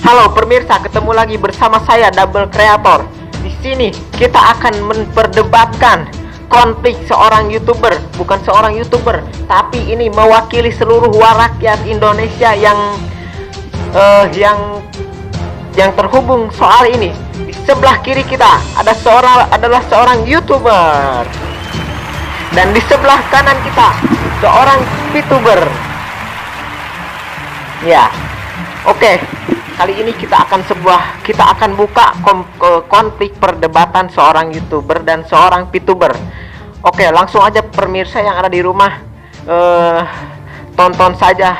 Halo pemirsa, ketemu lagi bersama saya Double Creator. Di sini kita akan memperdebatkan konflik seorang YouTuber, bukan seorang YouTuber, tapi ini mewakili seluruh rakyat Indonesia yang terhubung soal ini. Di sebelah kiri kita adalah seorang YouTuber. Dan di sebelah kanan kita seorang VTuber. Ya. Oke. Kali ini kita akan buka konflik perdebatan seorang YouTuber dan seorang VTuber. Oke, langsung aja pemirsa yang ada di rumah, tonton saja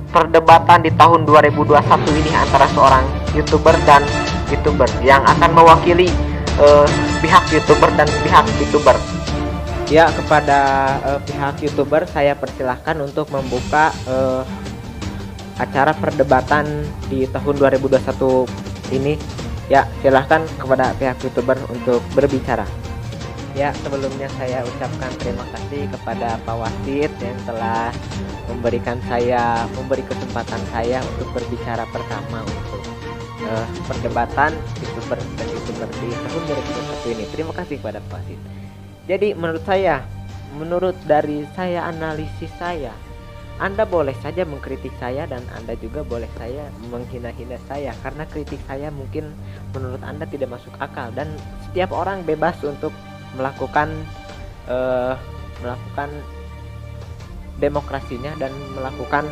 perdebatan di tahun 2021 ini antara seorang YouTuber dan VTuber yang akan mewakili pihak YouTuber dan pihak VTuber. Ya, kepada pihak YouTuber saya persilahkan untuk membuka acara perdebatan di tahun 2021 ini. Ya, silahkan kepada pihak YouTuber untuk berbicara. Ya, sebelumnya saya ucapkan terima kasih kepada Pak Wasit yang telah memberi kesempatan saya untuk berbicara pertama untuk perdebatan YouTuber dan YouTuber di tahun 2021 ini. Terima kasih kepada Pak Wasit. Jadi menurut dari saya, analisis saya, Anda boleh saja mengkritik saya dan Anda juga boleh saya menghina-hina saya, karena kritik saya mungkin menurut Anda tidak masuk akal, dan setiap orang bebas untuk melakukan demokrasinya dan melakukan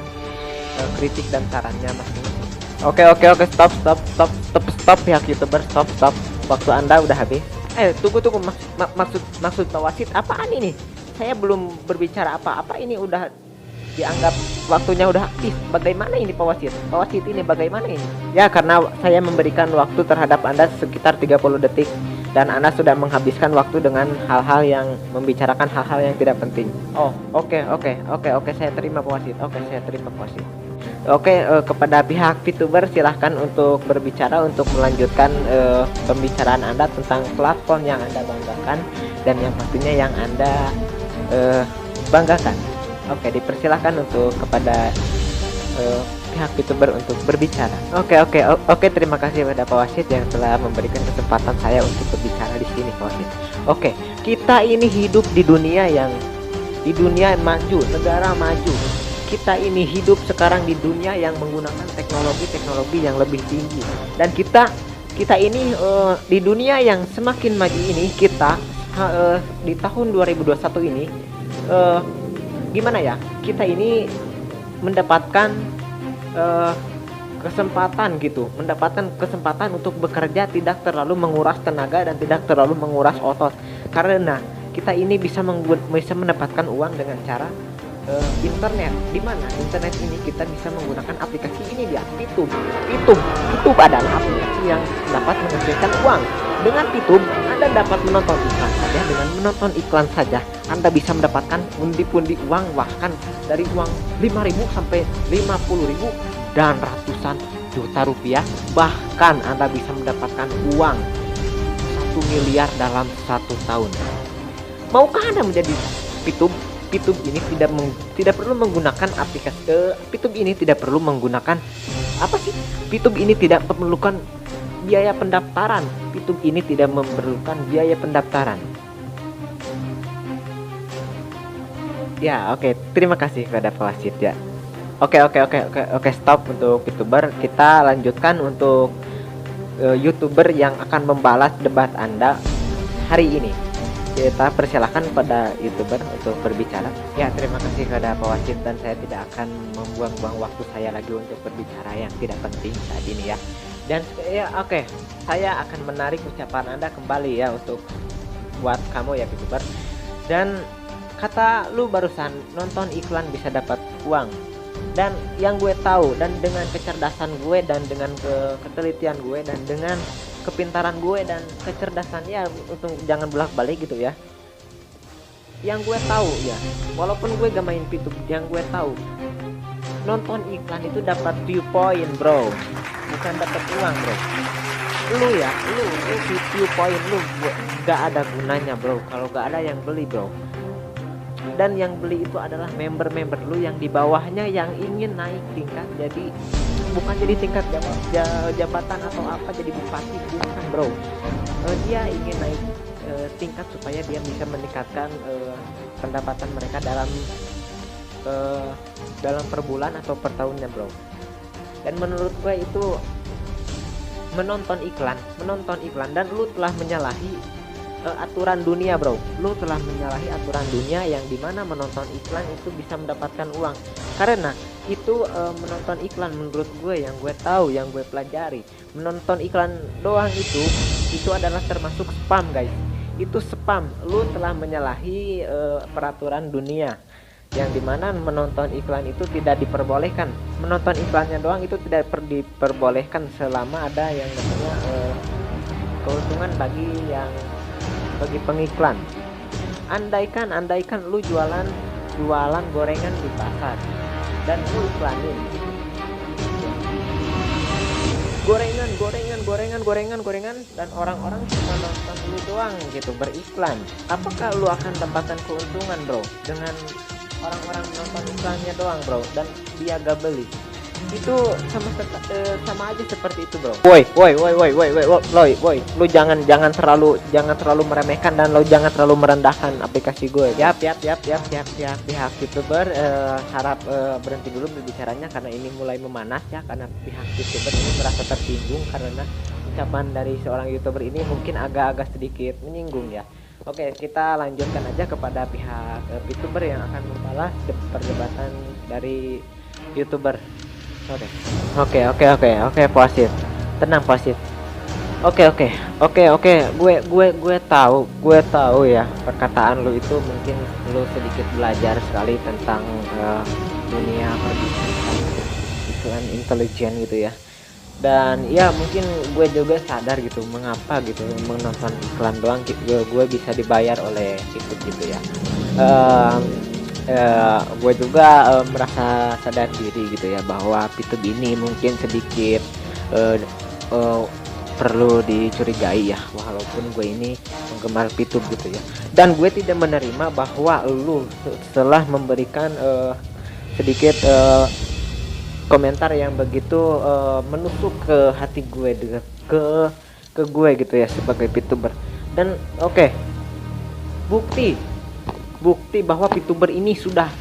kritik dan sarannya masing-masing. Oke, stop pihak YouTuber, stop. Waktu Anda udah habis. Tunggu, maksud Pak Wasit apaan ini? Saya belum berbicara apa-apa, ini udah dianggap waktunya udah habis. Bagaimana ini Pak Wasit? Pak Wasit ini bagaimana ini? Ya, karena saya memberikan waktu terhadap Anda sekitar 30 detik dan Anda sudah menghabiskan waktu dengan hal-hal yang membicarakan hal-hal yang tidak penting. Oh, oke, saya terima Pak Wasit. Saya terima Pak Wasit. Kepada pihak VTuber silahkan untuk berbicara untuk melanjutkan pembicaraan Anda tentang platform yang Anda banggakan dan yang pastinya yang Anda banggakan. Dipersilahkan untuk kepada pihak VTuber untuk berbicara. Terima kasih kepada Pak Wasit yang telah memberikan kesempatan saya untuk berbicara di sini, Pak Wasit. Kita ini hidup di dunia maju, negara maju. Kita ini hidup sekarang di dunia yang menggunakan teknologi yang lebih tinggi, dan kita ini di dunia yang semakin maju ini, kita di tahun 2021 ini gimana ya, kita ini mendapatkan kesempatan untuk bekerja tidak terlalu menguras tenaga dan tidak terlalu menguras otot, karena kita ini bisa mendapatkan uang dengan cara internet, di mana internet ini kita bisa menggunakan aplikasi ini dia, VTube adalah aplikasi yang dapat menghasilkan uang. Dengan VTube Anda dapat menonton iklan saja. Dengan menonton iklan saja Anda bisa mendapatkan pundi-pundi uang, bahkan dari uang 5.000 sampai 50.000 dan ratusan juta rupiah. Bahkan Anda bisa mendapatkan uang 1 miliar dalam 1 tahun. Maukah Anda menjadi VTube? VTube ini tidak perlu menggunakan aplikasi. VTube ini tidak perlu menggunakan VTube ini tidak memerlukan biaya pendaftaran. VTube ini tidak memerlukan biaya pendaftaran. Ya, terima kasih kepada Pak Wasit ya. Stop untuk VTuber. Kita lanjutkan untuk YouTuber yang akan membalas debat Anda hari ini. Kita persilahkan pada YouTuber untuk berbicara. Ya, terima kasih kepada Pak Wasit, dan saya tidak akan membuang-buang waktu saya lagi untuk berbicara yang tidak penting saat ini ya. Dan saya akan menarik ucapan Anda kembali ya untuk buat kamu ya VTuber. Dan kata lu barusan, nonton iklan bisa dapat uang. Dan yang gue tahu, dan dengan kecerdasan gue dan dengan ketelitian gue dan dengan kepintaran gue dan kecerdasannya, untuk jangan bolak-balik gitu ya. Yang gue tahu ya, walaupun gue gak main VTube, yang gue tahu nonton iklan itu dapat view point bro, bukan dapat uang bro. Lu view point lu gak ada gunanya bro kalau gak ada yang beli bro. dan yang beli itu adalah member-member lu yang di bawahnya yang ingin naik tingkat, jadi bukan jadi tingkat jabatan atau apa, jadi bupati, bukan bro. Dia ingin naik tingkat supaya dia bisa meningkatkan pendapatan mereka dalam per bulan atau per tahunnya bro. Dan menurut gue itu menonton iklan dan lu telah menyalahi aturan dunia bro. Lu telah menyalahi aturan dunia yang dimana menonton iklan itu bisa mendapatkan uang. Karena itu menonton iklan, menurut gue yang gue tahu, yang gue pelajari, menonton iklan doang itu adalah termasuk spam guys. Itu spam. Lu telah menyalahi peraturan dunia yang dimana menonton iklan itu tidak diperbolehkan. Menonton iklannya doang itu tidak diperbolehkan selama ada yang namanya keuntungan bagi pengiklan. Andaikan lu jualan gorengan di pasar dan lu iklanin gorengan dan orang-orang cuma nonton lu doang gitu beriklan, apakah lu akan dapatkan keuntungan bro dengan orang-orang menonton iklannya doang bro dan dia gak beli? Itu sama aja seperti itu bro. Woi, lu jangan terlalu meremehkan dan lo jangan terlalu merendahkan aplikasi gue. Pihak youtuber harap berhenti dulu berbicaranya karena ini mulai memanas ya, karena pihak youtuber ini merasa tersinggung karena ucapan dari seorang youtuber ini mungkin agak sedikit menyinggung ya. Oke, kita lanjutkan aja kepada pihak youtuber yang akan membalas perdebatan dari youtuber. Oke, Posit. Tenang, Posit. Oke. Gue tahu ya perkataan lu itu mungkin lu sedikit belajar sekali tentang dunia perbisnisan iklan intelijen gitu ya. Dan ya mungkin gue juga sadar gitu mengapa gitu menonton iklan doang gue bisa dibayar oleh YouTube gitu ya. Gue juga merasa sadar diri gitu ya bahwa YouTube ini mungkin sedikit perlu dicurigai ya, walaupun gue ini penggemar YouTube gitu ya. Dan gue tidak menerima bahwa lu setelah memberikan sedikit komentar yang begitu menusuk ke hati gue ke gue gitu ya sebagai VTuber. Dan bukti bahwa VTuber ini sudah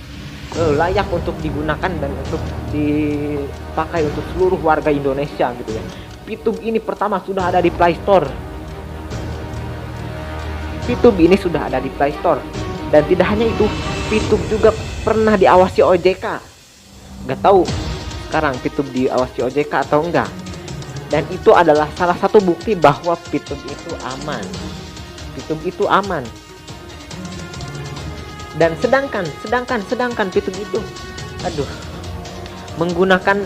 layak untuk digunakan dan untuk dipakai untuk seluruh warga Indonesia gitu ya. VTube ini pertama sudah ada di Play Store. VTube ini sudah ada di Play Store. Dan tidak hanya itu, VTube juga pernah diawasi OJK. Gak tahu sekarang VTube diawasi OJK atau enggak. Dan itu adalah salah satu bukti bahwa VTube itu aman. VTube itu aman. Dan sedangkan VTube itu menggunakan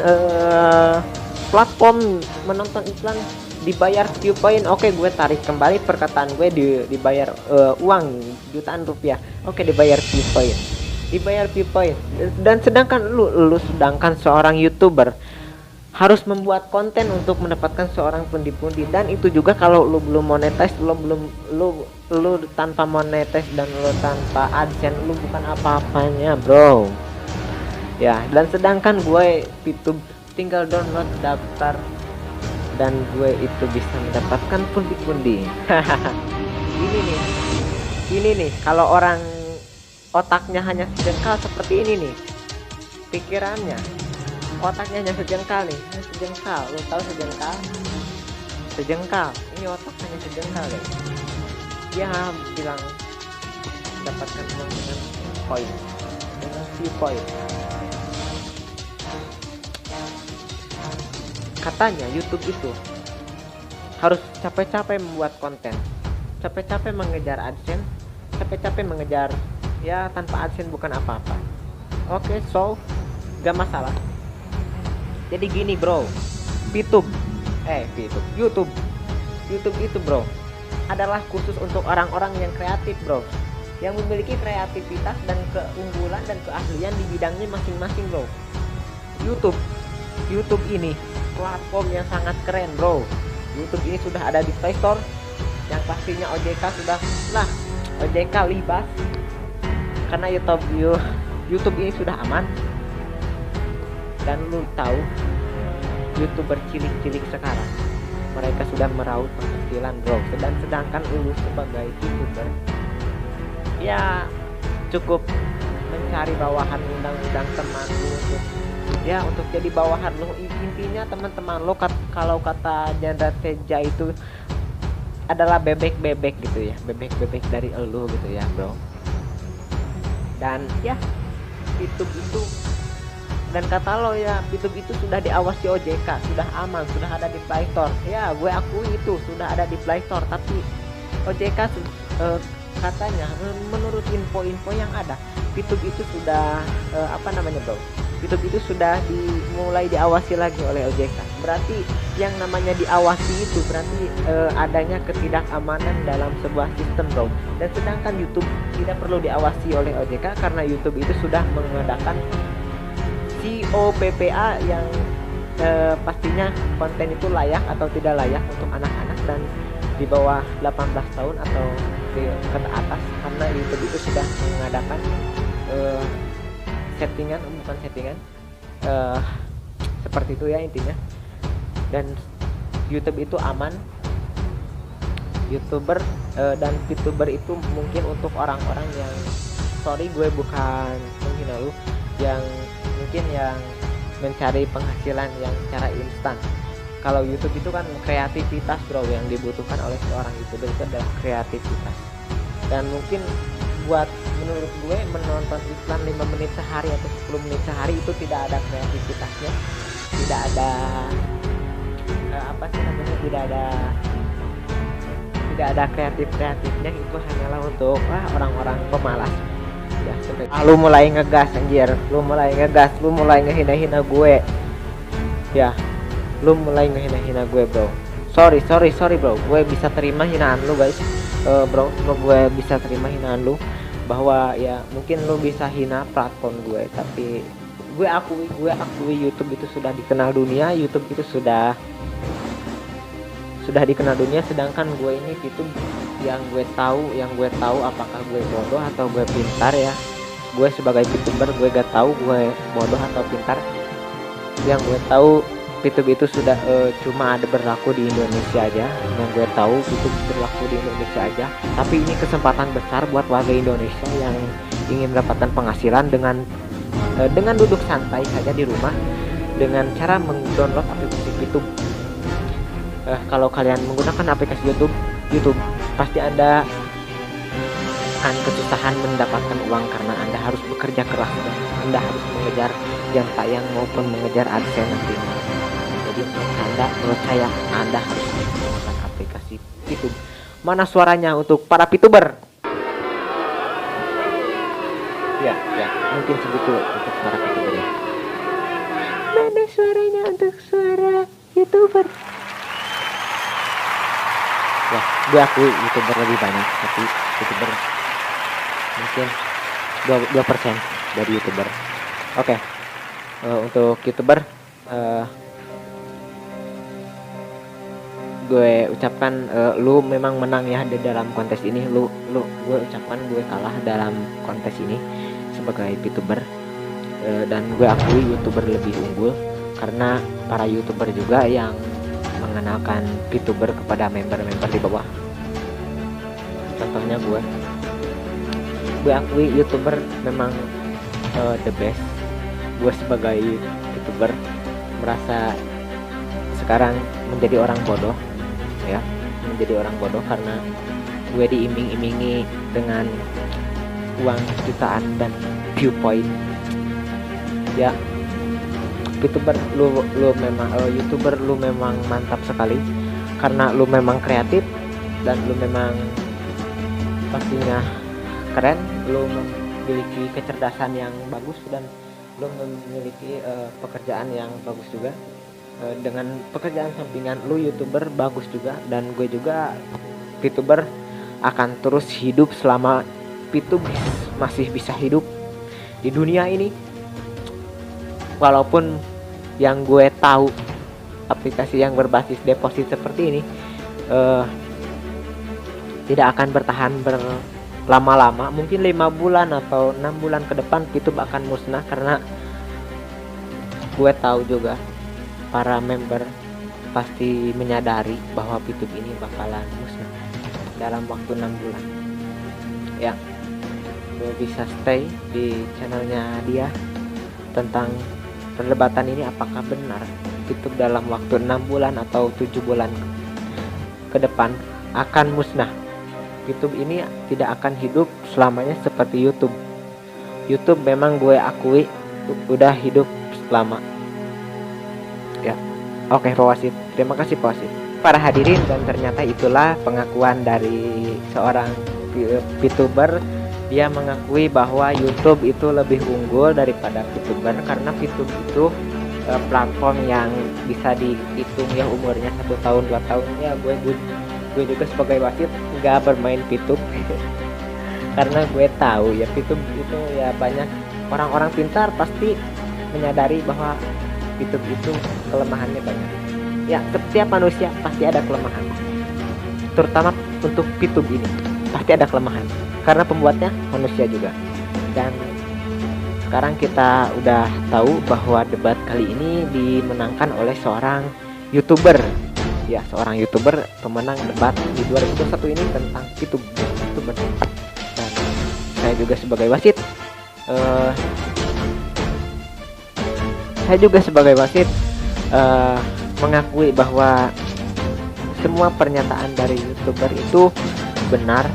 platform menonton iklan dibayar view point. Oke, gue tarik kembali perkataan gue, dibayar uang jutaan rupiah. Oke, dibayar view point. Dan sedangkan lu seorang YouTuber harus membuat konten untuk mendapatkan seorang pundi-pundi, dan itu juga kalau lu belum monetize, lu tanpa monetize dan lu tanpa AdSense, lu bukan apa-apanya bro ya. Dan sedangkan gue YouTube tinggal download, daftar, dan gue itu bisa mendapatkan pundi-pundi. ini nih kalau orang otaknya hanya sejengkal seperti ini nih pikirannya, otaknya hanya sejengkal nih, sejengkal. Lo tahu sejengkal ini otak hanya sejengkal guys. Dia bilang dapatkan uang dengan poin, dengan view point. Katanya YouTube itu harus capek-capek membuat konten, capek-capek mengejar AdSense, capek-capek mengejar ya, tanpa AdSense bukan apa-apa. Oke, so gak masalah. Jadi gini bro, YouTube itu bro adalah khusus untuk orang-orang yang kreatif bro, yang memiliki kreativitas dan keunggulan dan keahlian di bidangnya masing-masing bro. YouTube ini platform yang sangat keren bro. YouTube ini sudah ada di Play Store, yang pastinya OJK sudah OJK libas karena YouTube ini sudah aman. Dan lu tahu YouTuber cilik-cilik sekarang mereka sudah meraup penghasilan bro, sedangkan lu sebagai YouTuber ya cukup mencari bawahan undang-undang teman lu untuk jadi bawahan lu. Intinya teman-teman lo kalau kata Jandra Teja itu adalah bebek-bebek gitu ya, bebek-bebek dari elu gitu ya bro. Dan ya YouTube itu, dan kata lo ya, YouTube itu sudah diawasi OJK, sudah aman, sudah ada di Play Store. Ya gue akui itu sudah ada di Play Store, tapi OJK katanya menurut info-info yang ada, YouTube itu sudah bro, YouTube itu sudah mulai diawasi lagi oleh OJK. Berarti yang namanya diawasi itu berarti adanya ketidakamanan dalam sebuah sistem bro. Dan sedangkan YouTube tidak perlu diawasi oleh OJK karena YouTube itu sudah mengadakan COPPA yang pastinya konten itu layak atau tidak layak untuk anak-anak dan di bawah 18 tahun atau ke atas, karena YouTube itu sudah mengadakan settingan seperti itu ya intinya. Dan YouTube itu aman, YouTuber dan VTuber itu mungkin untuk orang-orang yang, sorry gue bukan menghina lu, yang mungkin yang mencari penghasilan yang secara instan. Kalau YouTube itu kan kreativitas bro, yang dibutuhkan oleh seorang YouTuber itu adalah kreativitas. Dan mungkin buat menurut gue menonton iklan 5 menit sehari atau 10 menit sehari itu tidak ada kreativitasnya, tidak ada tidak ada kreatifnya. Itu hanyalah untuk orang-orang pemalas ya. Lu mulai ngegas anjir, lu mulai ngehina-hina gue ya, lu mulai ngehina-hina gue bro. Sorry bro, gue bisa terima hinaan lu guys. Bro, gue bisa terima hinaan lu, bahwa ya mungkin lu bisa hina platform gue, tapi gue akui YouTube itu sudah dikenal dunia, YouTube itu sudah dikenal dunia. Sedangkan gue ini itu yang gue tahu apakah gue bodoh atau gue pintar ya. Gue sebagai YouTuber gue gak tahu gue bodoh atau pintar. Yang gue tahu YouTube itu sudah cuma ada berlaku di Indonesia aja. Yang gue tahu YouTube berlaku di Indonesia aja. Tapi ini kesempatan besar buat warga Indonesia yang ingin mendapatkan penghasilan dengan duduk santai saja di rumah dengan cara mendownload aplikasi YouTube. Kalau kalian menggunakan aplikasi YouTube pasti Anda akan kesusahan mendapatkan uang karena Anda harus bekerja keras dan Anda harus mengejar jam tayang maupun mengejar AdSense nantinya. Jadi menurut saya Anda harus menggunakan aplikasi YouTube. Mana suaranya untuk para VTuber? Ya, mungkin segitu untuk para VTuber ya. Mana suaranya untuk suara YouTuber? Ya, gue akui YouTuber lebih banyak, tapi YouTuber mungkin 2% dari YouTuber. Oke. Untuk YouTuber gue ucapkan lu memang menang ya di dalam kontes ini. Gue ucapkan gue kalah dalam kontes ini sebagai VTuber. Dan gue akui YouTuber lebih unggul karena para YouTuber juga yang mengenalkan VTuber kepada member-member di bawah. Contohnya gue akui YouTuber memang the best. Gue sebagai VTuber merasa sekarang menjadi orang bodoh ya, karena gue diiming-imingi dengan uang jutaan dan viewpoint ya. VTuber lu memang YouTuber lu memang mantap sekali karena lu memang kreatif dan lu memang pastinya keren. Lu memiliki kecerdasan yang bagus dan lu memiliki pekerjaan yang bagus juga. Dengan pekerjaan sampingan lu YouTuber bagus juga, dan gue juga VTuber akan terus hidup selama VTuber masih bisa hidup di dunia ini. Walaupun yang gue tahu aplikasi yang berbasis deposit seperti ini tidak akan bertahan lama-lama mungkin 5 bulan atau 6 bulan ke depan YouTube akan musnah, karena gue tahu juga para member pasti menyadari bahwa YouTube ini bakalan musnah dalam waktu 6 bulan. Ya, gue bisa stay di channelnya dia tentang perdebatan ini, apakah benar YouTube dalam waktu 6 bulan atau 7 bulan ke depan akan musnah. YouTube ini tidak akan hidup selamanya seperti YouTube. YouTube memang gue akui udah hidup lama. Ya, oke Pak Wasit, terima kasih Pak Wasit. Para hadirin, dan ternyata itulah pengakuan dari seorang VTuber. Dia mengakui bahwa YouTube itu lebih unggul daripada VTuber, karena VTuber itu platform yang bisa dihitung ya umurnya 1 tahun 2 tahun. Ya gue juga sebagai wasit nggak bermain VTuber karena gue tahu ya VTuber itu ya banyak orang-orang pintar pasti menyadari bahwa VTuber itu kelemahannya banyak. Ya, setiap manusia pasti ada kelemahan, terutama untuk VTuber ini pasti ada kelemahan karena pembuatnya manusia juga. Dan sekarang kita udah tahu bahwa debat kali ini dimenangkan oleh seorang YouTuber. Ya, seorang YouTuber pemenang debat di 2021 ini tentang VTuber. Dan saya juga sebagai wasit mengakui bahwa semua pernyataan dari YouTuber itu benar.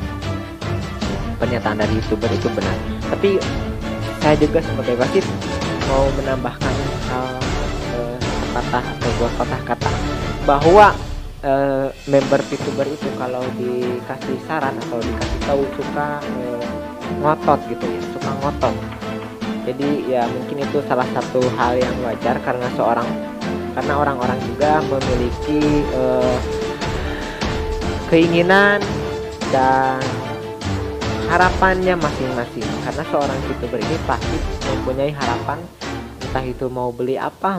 Tapi saya juga sebagai wasit mau menambahkan patah atau dua patah kata bahwa member VTuber itu kalau dikasih saran atau dikasih tahu suka ngotot gitu ya, suka ngotot. Jadi ya mungkin itu salah satu hal yang wajar karena orang-orang juga memiliki keinginan dan harapannya masing-masing. Karena seorang VTuber ini pasti mempunyai harapan, entah itu mau beli apa,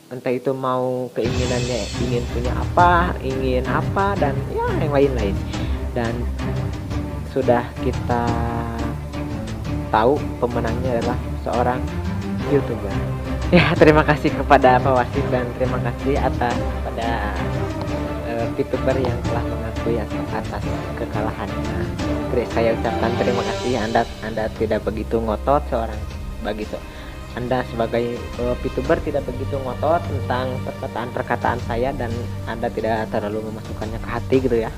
entah itu mau keinginannya ingin punya apa, ingin apa, dan ya yang lain-lain. Dan sudah kita tahu pemenangnya adalah seorang YouTuber. Ya, terima kasih kepada Pak Wasit dan terima kasih kepada VTuber yang telah mengakui atas kekalahannya. Saya ucapkan terima kasih. Anda tidak begitu ngotot Anda sebagai VTuber tidak begitu ngotot tentang perkataan saya, dan Anda tidak terlalu memasukkannya ke hati gitu ya.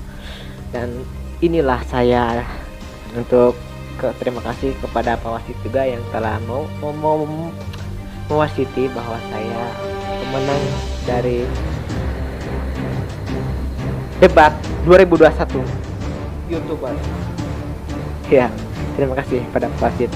Dan inilah saya untuk terima kasih kepada Pak Wasit juga yang telah mau mewasiti bahwa saya pemenang dari debat 2021 YouTuber. Ya, terima kasih pada Pak Wasit.